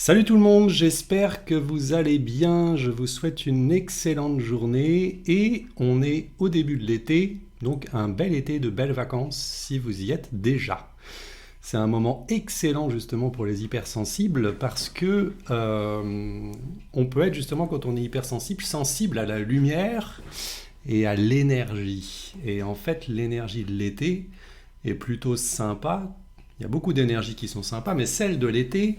Salut tout le monde, j'espère que vous allez bien, je vous souhaite une excellente journée et on est au début de l'été, donc un bel été de belles vacances si vous y êtes déjà. C'est un moment excellent justement pour les hypersensibles parce que on peut être justement quand on est hypersensible, sensible à la lumière et à l'énergie. Et en fait l'énergie de l'été est plutôt sympa, il y a beaucoup d'énergies qui sont sympas, mais celle de l'été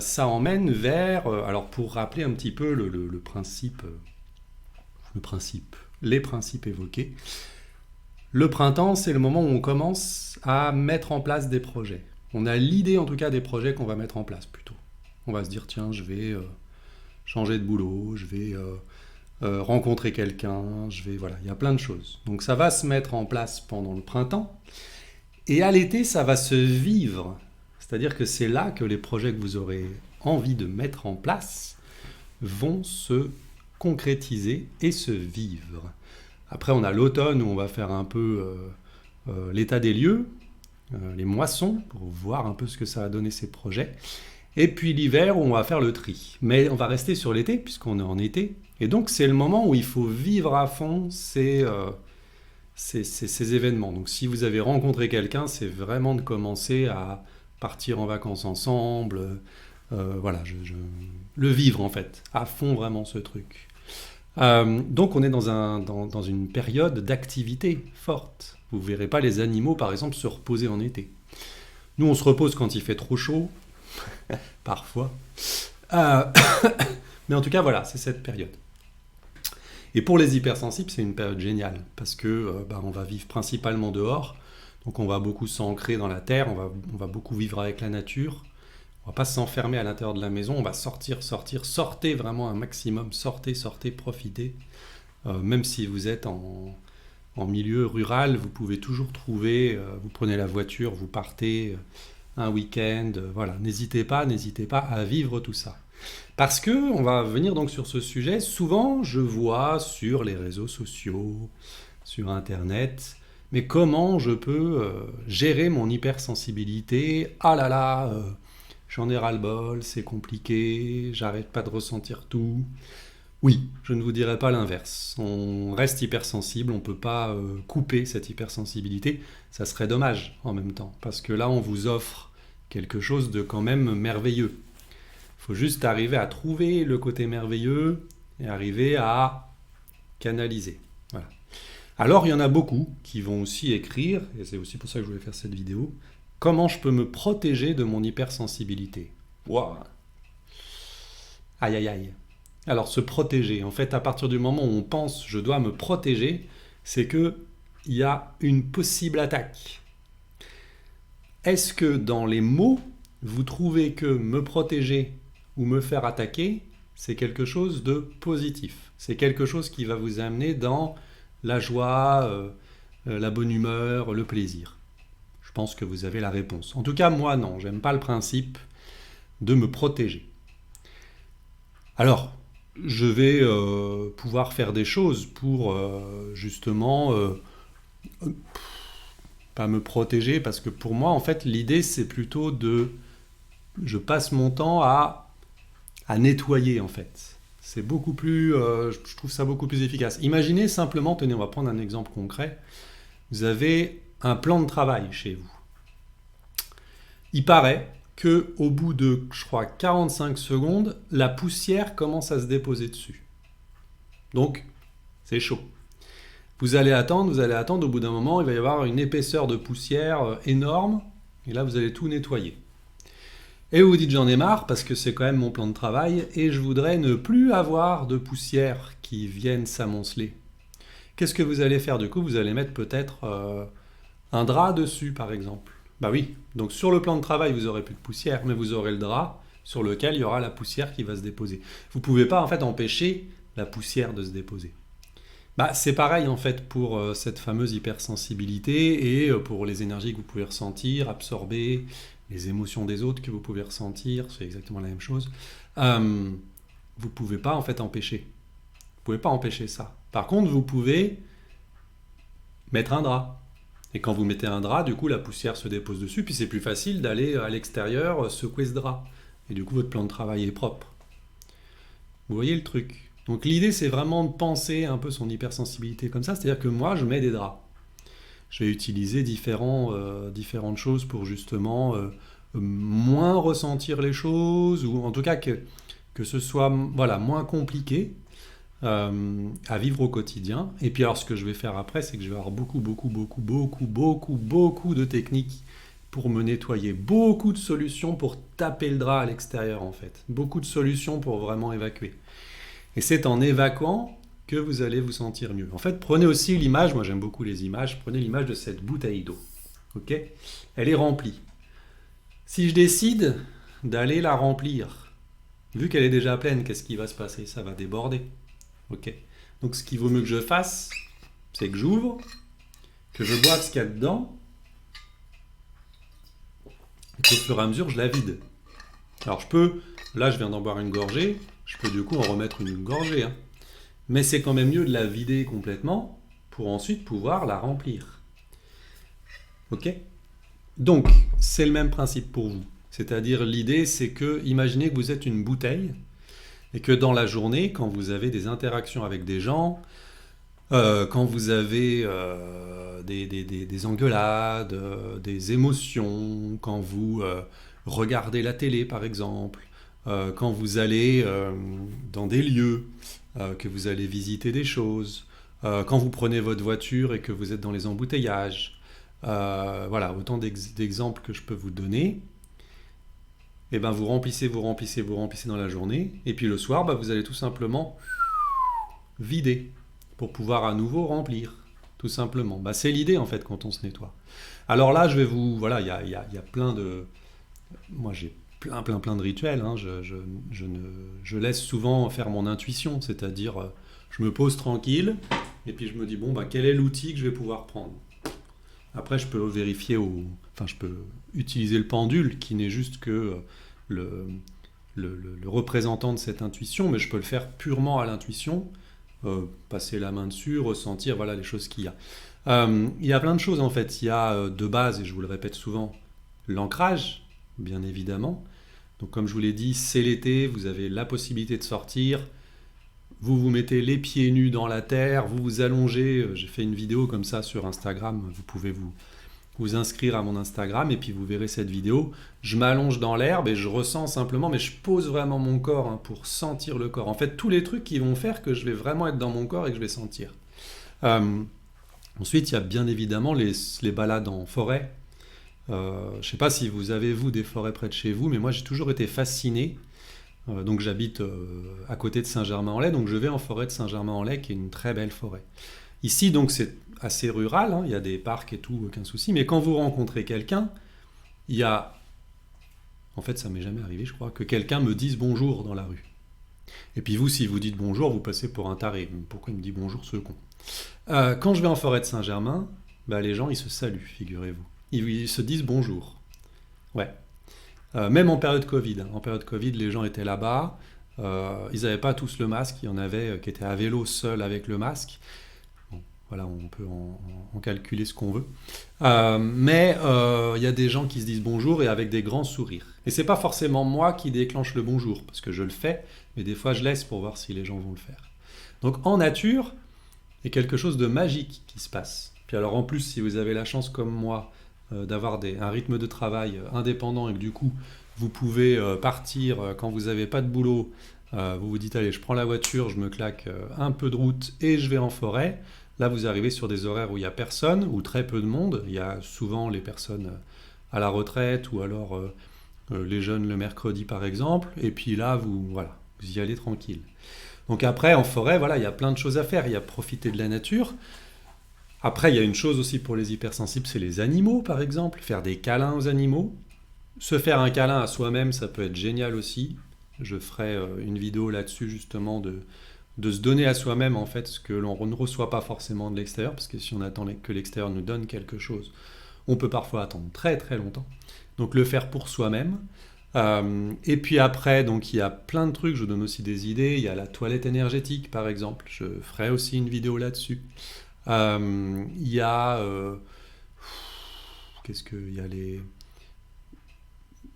ça emmène vers, alors pour rappeler un petit peu les principes évoqués, le printemps c'est le moment où on commence à mettre en place des projets. On a l'idée en tout cas des projets qu'on va mettre en place plutôt. On va se dire tiens je vais changer de boulot, je vais rencontrer quelqu'un, voilà, il y a plein de choses. Donc ça va se mettre en place pendant le printemps et à l'été ça va se vivre. C'est-à-dire que c'est là que les projets que vous aurez envie de mettre en place vont se concrétiser et se vivre. Après, on a l'automne où on va faire un peu l'état des lieux, les moissons, pour voir un peu ce que ça a donné ces projets. Et puis l'hiver où on va faire le tri. Mais on va rester sur l'été, puisqu'on est en été. Et donc c'est le moment où il faut vivre à fond ces événements. Donc si vous avez rencontré quelqu'un, c'est vraiment de commencer à partir en vacances ensemble, voilà, le vivre en fait, à fond vraiment ce truc. Donc on est dans une période d'activité forte. Vous ne verrez pas les animaux par exemple se reposer en été. Nous on se repose quand il fait trop chaud, parfois. Euh, mais en tout cas voilà, c'est cette période. Et pour les hypersensibles, c'est une période géniale, parce que on va vivre principalement dehors, donc on va beaucoup s'ancrer dans la terre, on va beaucoup vivre avec la nature, on va pas s'enfermer à l'intérieur de la maison, on va sortez vraiment un maximum, sortez, profitez. Même si vous êtes en milieu rural, vous pouvez toujours trouver, vous prenez la voiture, vous partez un week-end, voilà, n'hésitez pas à vivre tout ça. Parce que, on va venir donc sur ce sujet, souvent je vois sur les réseaux sociaux, sur Internet, mais comment je peux gérer mon hypersensibilité? Ah là là, j'en ai ras-le-bol, c'est compliqué, j'arrête pas de ressentir tout. Oui, je ne vous dirai pas l'inverse. On reste hypersensible, on ne peut pas couper cette hypersensibilité. Ça serait dommage en même temps, parce que là on vous offre quelque chose de quand même merveilleux. Il faut juste arriver à trouver le côté merveilleux et arriver à canaliser. Voilà. Alors, il y en a beaucoup qui vont aussi écrire, et c'est aussi pour ça que je voulais faire cette vidéo, comment je peux me protéger de mon hypersensibilité. Waouh. Aïe aïe aïe. Alors, se protéger, en fait, à partir du moment où on pense je dois me protéger, c'est qu'il y a une possible attaque. Est-ce que dans les mots, vous trouvez que me protéger ou me faire attaquer, c'est quelque chose de positif. C'est quelque chose qui va vous amener dans la joie, la bonne humeur, le plaisir. Je pense que vous avez la réponse. En tout cas, moi non, j'aime pas le principe de me protéger. Alors, je vais pouvoir faire des choses pour justement pas me protéger, parce que pour moi, en fait, l'idée, c'est plutôt je passe mon temps à nettoyer en fait. C'est beaucoup plus, je trouve ça beaucoup plus efficace. Imaginez simplement, tenez, on va prendre un exemple concret. Vous avez un plan de travail chez vous. Il paraît que au bout de, je crois, 45 secondes, la poussière commence à se déposer dessus. Donc, c'est chaud. Vous allez attendre, au bout d'un moment, il va y avoir une épaisseur de poussière énorme, et là, vous allez tout nettoyer. Et vous vous dites j'en ai marre parce que c'est quand même mon plan de travail et je voudrais ne plus avoir de poussière qui vienne s'amonceler. Qu'est-ce que vous allez faire du coup? Vous allez mettre peut-être un drap dessus par exemple. Bah oui, donc sur le plan de travail vous aurez plus de poussière, mais vous aurez le drap sur lequel il y aura la poussière qui va se déposer. Vous ne pouvez pas en fait empêcher la poussière de se déposer. Bah, c'est pareil en fait pour cette fameuse hypersensibilité et pour les énergies que vous pouvez ressentir, absorber, les émotions des autres que vous pouvez ressentir, c'est exactement la même chose. Vous ne pouvez pas en fait empêcher. Vous ne pouvez pas empêcher ça. Par contre, vous pouvez mettre un drap. Et quand vous mettez un drap, du coup, la poussière se dépose dessus, puis c'est plus facile d'aller à l'extérieur secouer ce drap. Et du coup, votre plan de travail est propre. Vous voyez le truc? Donc l'idée, c'est vraiment de penser un peu son hypersensibilité comme ça. C'est-à-dire que moi, je mets des draps. Je vais utiliser différentes choses pour justement moins ressentir les choses, ou en tout cas que ce soit voilà, moins compliqué à vivre au quotidien. Et puis alors ce que je vais faire après, c'est que je vais avoir beaucoup de techniques pour me nettoyer, beaucoup de solutions pour taper le drap à l'extérieur en fait, beaucoup de solutions pour vraiment évacuer. Et c'est en évacuant que vous allez vous sentir mieux. En fait, prenez aussi l'image, moi j'aime beaucoup les images, prenez l'image de cette bouteille d'eau. Ok? Elle est remplie. Si je décide d'aller la remplir, vu qu'elle est déjà pleine, qu'est-ce qui va se passer? Ça va déborder. Ok? Donc ce qu'il vaut mieux que je fasse, c'est que j'ouvre, que je boive ce qu'il y a dedans, et qu'au fur et à mesure, je la vide. Alors là je viens d'en boire une gorgée, je peux du coup en remettre une gorgée. Hein. Mais c'est quand même mieux de la vider complètement pour ensuite pouvoir la remplir. Ok? Donc, c'est le même principe pour vous. C'est-à-dire, l'idée, c'est que, imaginez que vous êtes une bouteille et que dans la journée, quand vous avez des interactions avec des gens, quand vous avez des engueulades, des émotions, quand vous regardez la télé, par exemple, quand vous allez dans des lieux, que vous allez visiter des choses, quand vous prenez votre voiture et que vous êtes dans les embouteillages. Voilà, autant d'exemples que je peux vous donner. Et ben vous remplissez dans la journée. Et puis le soir, vous allez tout simplement vider pour pouvoir à nouveau remplir. Tout simplement. C'est l'idée en fait quand on se nettoie. Alors là, je vais vous... Voilà, il y a plein de... Moi, j'ai plein de rituels. Hein. Je laisse souvent faire mon intuition, c'est-à-dire je me pose tranquille et puis je me dis bon quel est l'outil que je vais pouvoir prendre. Après je peux vérifier je peux utiliser le pendule qui n'est juste que le représentant de cette intuition, mais je peux le faire purement à l'intuition, passer la main dessus, ressentir voilà les choses qu'il y a. Il y a plein de choses en fait. Il y a de base, et je vous le répète souvent, l'ancrage, bien évidemment. Donc comme je vous l'ai dit, c'est l'été, vous avez la possibilité de sortir, vous vous mettez les pieds nus dans la terre, vous vous allongez, j'ai fait une vidéo comme ça sur Instagram, vous pouvez vous inscrire à mon Instagram et puis vous verrez cette vidéo. Je m'allonge dans l'herbe et je ressens simplement, mais je pose vraiment mon corps pour sentir le corps. En fait, tous les trucs qui vont faire que je vais vraiment être dans mon corps et que je vais sentir. Ensuite, il y a bien évidemment les balades en forêt. Je ne sais pas si vous avez, vous, des forêts près de chez vous, mais moi, j'ai toujours été fasciné. Donc, j'habite à côté de Saint-Germain-en-Laye, donc je vais en forêt de Saint-Germain-en-Laye, qui est une très belle forêt. Ici, donc, c'est assez rural, hein, il y a des parcs et tout, aucun souci, mais quand vous rencontrez quelqu'un, il y a... En fait, ça m'est jamais arrivé, je crois, que quelqu'un me dise bonjour dans la rue. Et puis vous, si vous dites bonjour, vous passez pour un taré. Pourquoi il me dit bonjour, ce con? Quand je vais en forêt de Saint-Germain, les gens, ils se saluent, figurez-vous. Ils se disent bonjour. Ouais. Même en période Covid. En période Covid, les gens étaient là-bas. Ils n'avaient pas tous le masque. Il y en avait qui étaient à vélo seuls avec le masque. Bon, voilà, on peut en calculer ce qu'on veut. Mais il y a des gens qui se disent bonjour et avec des grands sourires. Et c'est pas forcément moi qui déclenche le bonjour, parce que je le fais, mais des fois je laisse pour voir si les gens vont le faire. Donc en nature, il y a quelque chose de magique qui se passe. Puis alors en plus, si vous avez la chance comme moi d'avoir un rythme de travail indépendant et que du coup vous pouvez partir quand vous n'avez pas de boulot, vous vous dites allez, je prends la voiture, je me claque un peu de route et je vais en forêt. Là vous arrivez sur des horaires où il n'y a personne, ou très peu de monde. Il y a souvent les personnes à la retraite ou alors les jeunes le mercredi par exemple. Et puis là vous y allez tranquille. Donc après en forêt, voilà, il y a plein de choses à faire. Il y a profiter de la nature. Après, il y a une chose aussi pour les hypersensibles, c'est les animaux, par exemple. Faire des câlins aux animaux. Se faire un câlin à soi-même, ça peut être génial aussi. Je ferai une vidéo là-dessus, justement, de se donner à soi-même, en fait, ce que l'on ne reçoit pas forcément de l'extérieur, parce que si on attend que l'extérieur nous donne quelque chose, on peut parfois attendre très très longtemps. Donc le faire pour soi-même. Et puis après, donc il y a plein de trucs, je vous donne aussi des idées. Il y a la toilette énergétique, par exemple. Je ferai aussi une vidéo là-dessus. Il y a qu'est-ce qu'il y a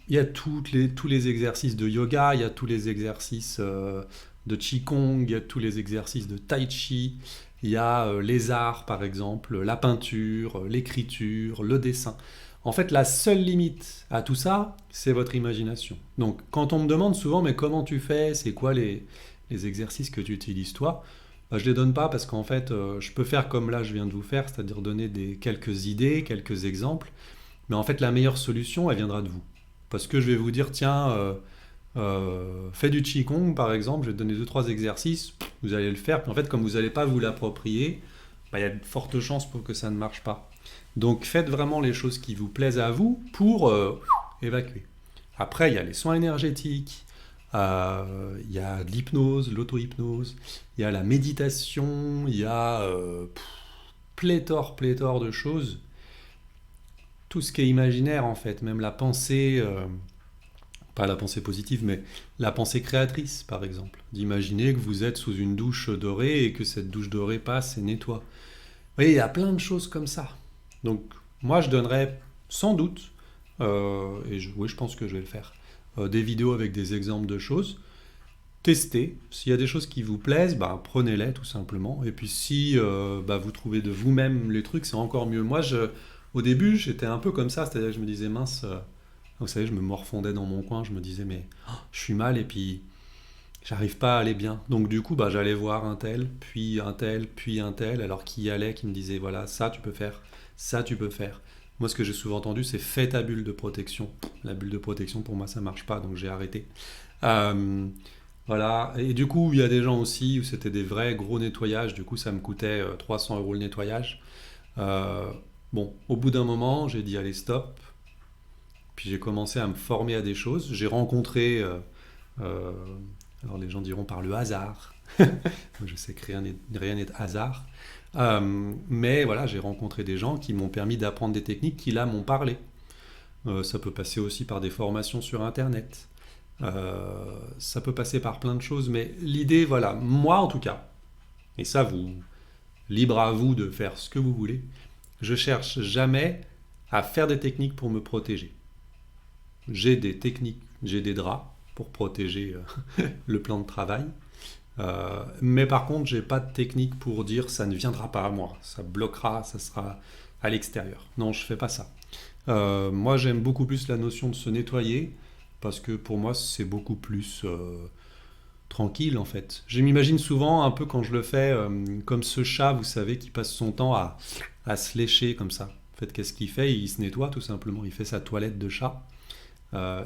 Il y a tous les exercices de yoga, il y a tous les exercices de Qigong, il y a tous les exercices de Tai Chi, il y a les arts par exemple, la peinture, l'écriture, le dessin. En fait, la seule limite à tout ça, c'est votre imagination. Donc, quand on me demande souvent, mais comment tu fais, c'est quoi les exercices que tu utilises toi, bah, je ne les donne pas parce qu'en fait, je peux faire comme là je viens de vous faire, c'est-à-dire donner quelques idées, quelques exemples. Mais en fait, la meilleure solution, elle viendra de vous. Parce que je vais vous dire, tiens, fais du Qigong par exemple, je vais te donner deux trois exercices, vous allez le faire, puis en fait, comme vous n'allez pas vous l'approprier, bah, il y a de fortes chances pour que ça ne marche pas. Donc faites vraiment les choses qui vous plaisent à vous pour évacuer. Après, il y a les soins énergétiques, il y a de l'hypnose, l'auto-hypnose, il y a la méditation, il y a pléthore de choses. Tout ce qui est imaginaire en fait, même la pensée, pas la pensée positive, mais la pensée créatrice par exemple. D'imaginer que vous êtes sous une douche dorée et que cette douche dorée passe et nettoie. Vous voyez, il y a plein de choses comme ça. Donc moi je donnerais sans doute, oui je pense que je vais le faire, des vidéos avec des exemples de choses. Testez. S'il y a des choses qui vous plaisent, bah, prenez-les tout simplement. Et puis si bah, vous trouvez de vous-même les trucs, c'est encore mieux. Au début, j'étais un peu comme ça, c'est-à-dire que je me disais, mince, vous savez, je me morfondais dans mon coin, je me disais, mais oh, je suis mal et puis j'arrive pas à aller bien. Donc du coup, bah, j'allais voir un tel, puis un tel, puis un tel, alors qui y allait, qui me disait, voilà, ça tu peux faire, ça tu peux faire. Moi, ce que j'ai souvent entendu, c'est fais ta bulle de protection. La bulle de protection, pour moi, ça marche pas, donc j'ai arrêté. Euh, voilà, et du coup, il y a des gens aussi où c'était des vrais gros nettoyages, du coup, ça me coûtait 300 € le nettoyage. Euh, bon, au bout d'un moment, j'ai dit allez, stop. Puis j'ai commencé à me former à des choses. J'ai rencontré, euh, alors les gens diront par le hasard. Je sais que rien n'est hasard. Mais voilà, j'ai rencontré des gens qui m'ont permis d'apprendre des techniques qui là m'ont parlé. Ça peut passer aussi par des formations sur Internet. Ça peut passer par plein de choses. Mais l'idée, voilà, moi en tout cas, et ça, libre à vous de faire ce que vous voulez, je cherche jamais à faire des techniques pour me protéger. J'ai des techniques, j'ai des draps pour protéger le plan de travail. Mais par contre, j'ai pas de technique pour dire ça ne viendra pas à moi, ça bloquera, ça sera à l'extérieur. Non, je fais pas ça. Moi, j'aime beaucoup plus la notion de se nettoyer parce que pour moi, c'est beaucoup plus tranquille en fait. Je m'imagine souvent un peu quand je le fais comme ce chat, vous savez, qui passe son temps à se lécher comme ça. En fait, qu'est-ce qu'il fait? Il se nettoie tout simplement. Il fait sa toilette de chat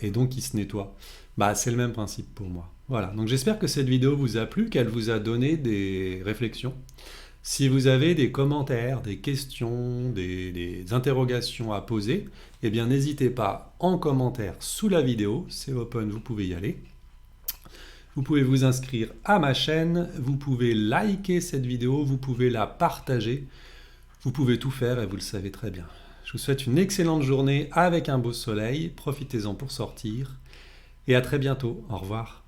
et donc il se nettoie. Bah, c'est le même principe pour moi. Voilà. Donc j'espère que cette vidéo vous a plu, qu'elle vous a donné des réflexions. Si vous avez des commentaires, des questions, des interrogations à poser, eh bien n'hésitez pas en commentaire sous la vidéo. C'est open, vous pouvez y aller. Vous pouvez vous inscrire à ma chaîne, vous pouvez liker cette vidéo, vous pouvez la partager, vous pouvez tout faire et vous le savez très bien. Je vous souhaite une excellente journée avec un beau soleil, profitez-en pour sortir et à très bientôt, au revoir.